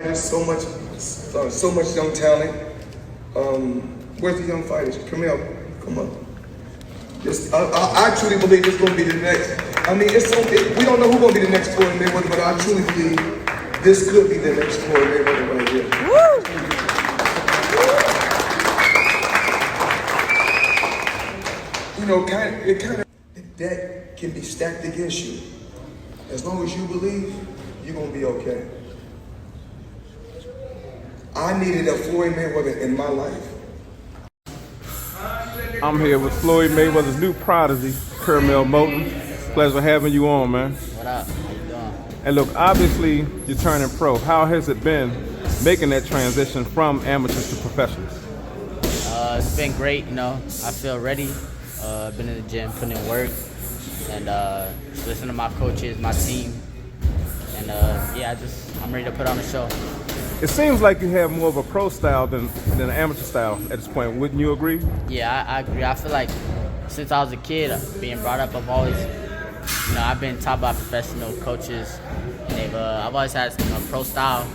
There's so much young talent. Where's the young fighters? Curmel, come on. I truly believe it's going to be the next. I mean, we don't know who's going to be the next Floyd Mayweather, but I truly believe this could be the next Floyd Mayweather right here. Woo! You know, the deck can be stacked against you. As long as you believe, you're going to be okay. I needed a Floyd Mayweather in my life. I'm here with Floyd Mayweather's new prodigy, Curmel Moton. Pleasure having you on, man. What up? How you doing? And look, obviously you're turning pro. How has it been making that transition from amateurs to professionals? It's been great, you know. I feel ready. Been in the gym, putting in work, and just listening to my coaches, my team, and yeah, I'm ready to put on a show. It seems like you have more of a pro style than an amateur style at this point. Wouldn't you agree? Yeah, I agree. I feel like since I was a kid, being brought up, I've been taught by professional coaches, and I've always had a pro style.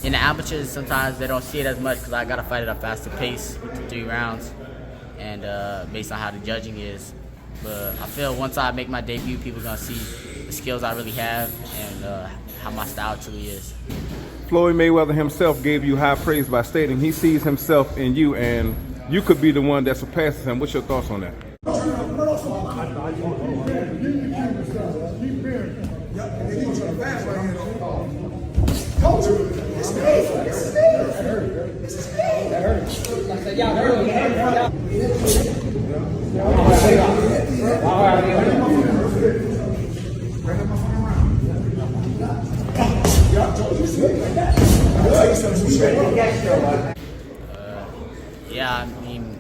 In the amateurs, sometimes they don't see it as much because I got to fight at a faster pace with the 3 rounds, and based on how the judging is. But I feel once I make my debut, people are going to see the skills I really have and how my style truly is. Floyd Mayweather himself gave you high praise by stating he sees himself in you and you could be the one that surpasses him. What's your thoughts on that? Yeah, I mean,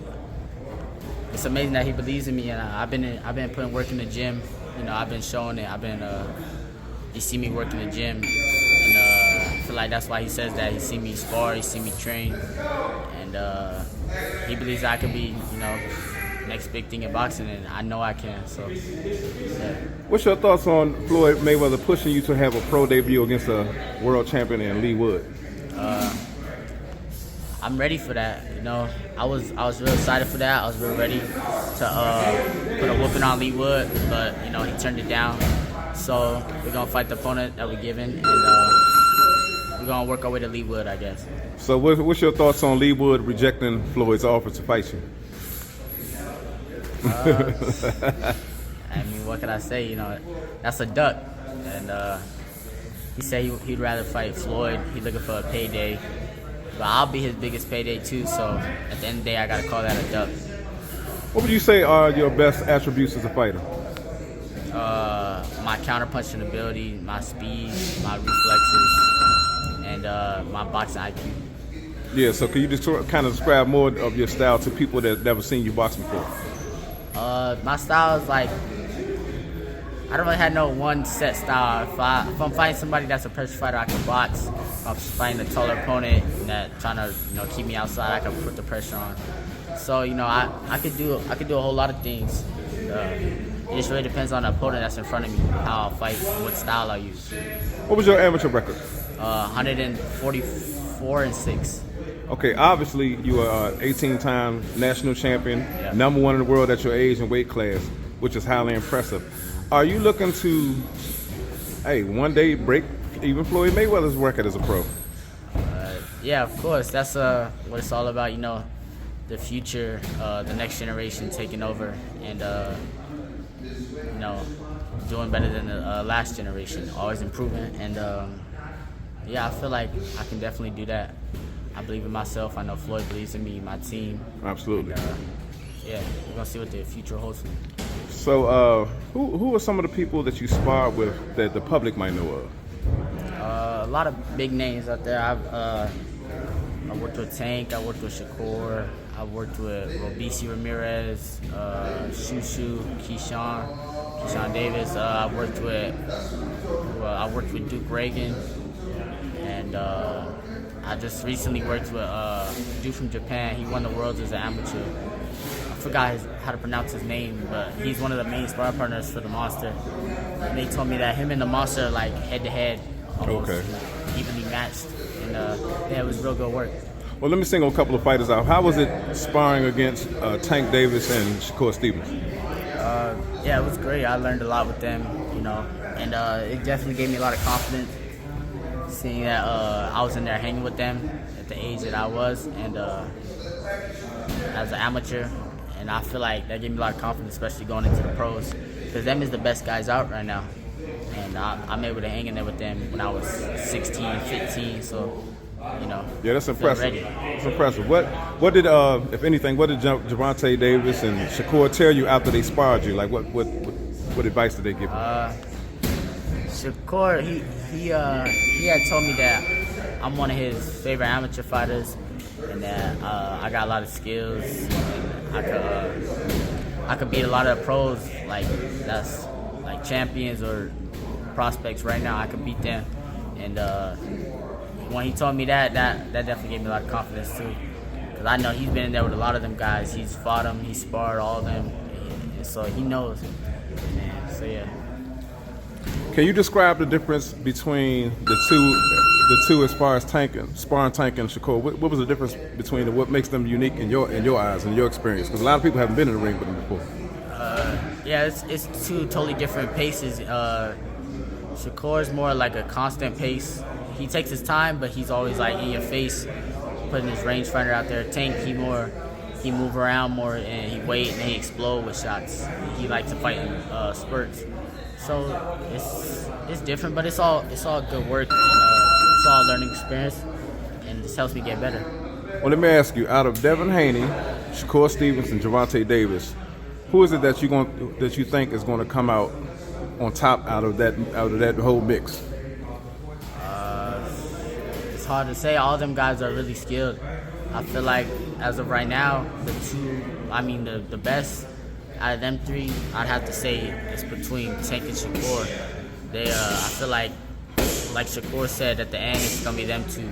it's amazing that he believes in me, and I've been putting work in the gym. You know, I've been showing it. He see me work in the gym, and I feel like that's why he says that. He see me spar, he see me train, and he believes I could be, you know, next big thing in boxing, and I know I can. So, yeah. What's your thoughts on Floyd Mayweather pushing you to have a pro debut against a world champion in Lee Wood? I'm ready for that. You know, I was real excited for that. I was real ready to put a whooping on Lee Wood, but you know he turned it down. So we're gonna fight the opponent that we're given, and we're gonna work our way to Lee Wood, I guess. So what's your thoughts on Lee Wood rejecting Floyd's offer to fight you? I mean, what can I say? You know, that's a duck, and he said he'd rather fight Floyd. He's looking for a payday, but I'll be his biggest payday too. So at the end of the day, I gotta call that a duck. What would you say are your best attributes as a fighter? My counterpunching ability, my speed, my reflexes, and my boxing IQ. Yeah, so can you just kind of describe more of your style to people that never seen you box before? My style is like, I don't really have no one set style. If I'm fighting somebody that's a pressure fighter, I can box. If I'm fighting a taller opponent that trying to keep me outside, I can put the pressure on. So I could do a whole lot of things. It just really depends on the opponent that's in front of me, how I'll fight, what style I'll use. What was your amateur record? 144-6. Okay, obviously you are 18-time national champion, Yeah. #1 in the world at your age and weight class, which is highly impressive. Are you looking to, one day break even Floyd Mayweather's record as a pro? Yeah, of course. That's what it's all about. You know, the future, the next generation taking over, and doing better than the last generation, always improving. And yeah, I feel like I can definitely do that. I believe in myself. I know Floyd believes in me, my team. Absolutely. And, yeah, we're gonna see what the future holds for me. So, who are some of the people that you sparred with that the public might know of? A lot of big names out there. I worked with Tank. I worked with Shakur. I worked with Robisi Ramirez, Shushu, Keyshawn Davis. I worked with Duke Reagan, and I just recently worked with a dude from Japan. He won the Worlds as an amateur. I forgot how to pronounce his name, but he's one of the main sparring partners for the Monster. And they told me that him and the Monster are like head to head, almost evenly matched. And yeah, it was real good work. Well, let me single a couple of fighters out. How was it sparring against Tank Davis and Shakur Stevens? Yeah, it was great. I learned a lot with them, you know, and it definitely gave me a lot of confidence seeing that I was in there hanging with them at the age that I was, and as an amateur, and I feel like that gave me a lot of confidence, especially going into the pros, because them is the best guys out right now, and I'm able to hang in there with them when I was 16, 15, so, you know. Yeah, that's feel impressive. ready. That's impressive. What did, if anything, what did Gervonta Davis and Shakur tell you after they sparred you? Like, what advice did they give you? Shakur, he had told me that I'm one of his favorite amateur fighters, and that I got a lot of skills, and I could beat a lot of pros, like that's like champions or prospects right now. I could beat them, and when he told me that definitely gave me a lot of confidence too, because I know he's been in there with a lot of them guys. He's fought them, he sparred all of them, and so he knows. Man, so yeah. Can you describe the difference between the two as far as sparring Tank and Shakur? What was the difference between them? What makes them unique in your eyes and your experience? Because a lot of people haven't been in the ring with them before. Yeah, it's two totally different paces. Shakur's more like a constant pace. He takes his time, but he's always like in your face, putting his rangefinder out there. Tank, he move around more and he wait and he explode with shots. He likes to fight in spurts. So it's different, but it's all good work, and it's all a learning experience, and this helps me get better. Well, let me ask you: out of Devin Haney, Shakur Stevens, and Gervonta Davis, who is it that you think is going to come out on top out of that whole mix? It's hard to say. All of them guys are really skilled. I feel like as of right now, the best out of them three, I'd have to say it's between Tank and Shakur. I feel like Shakur said, at the end, it's gonna be them two.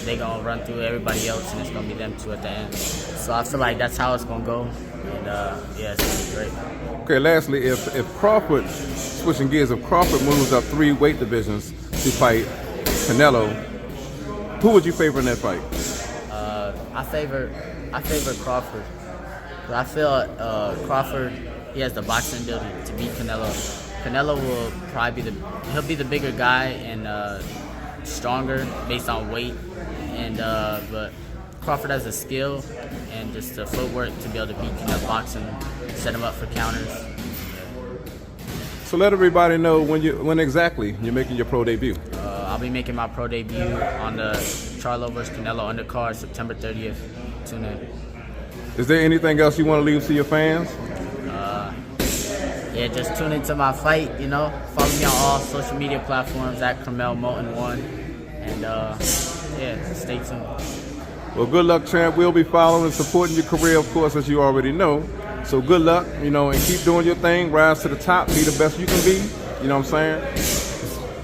They gonna run through everybody else, and it's gonna be them two at the end. So I feel like that's how it's gonna go, and yeah, it's gonna be great. Okay, lastly, if Crawford, switching gears, if Crawford moves up 3 weight divisions to fight Canelo, who would you favor in that fight? I favor Crawford. I feel Crawford, he has the boxing ability to beat Canelo. Canelo will probably he'll be the bigger guy and stronger based on weight, and but Crawford has the skill and just the footwork to be able to beat Canelo boxing, set him up for counters. So let everybody know when exactly you're making your pro debut. I'll be making my pro debut on the Charlo vs. Canelo undercard September 30th. Tune in. Is there anything else you want to leave to your fans? Yeah, just tune into my fight, you know. Follow me on all social media platforms at Curmel Moton 1. And yeah, stay tuned. Well, good luck, champ. We'll be following and supporting your career, of course, as you already know. So good luck, you know, and keep doing your thing. Rise to the top. Be the best you can be. You know what I'm saying?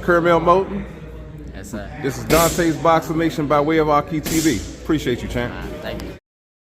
Curmel Moton. Yes, sir. This is Dante's Boxing Nation by way of Akhi TV. Appreciate you, champ.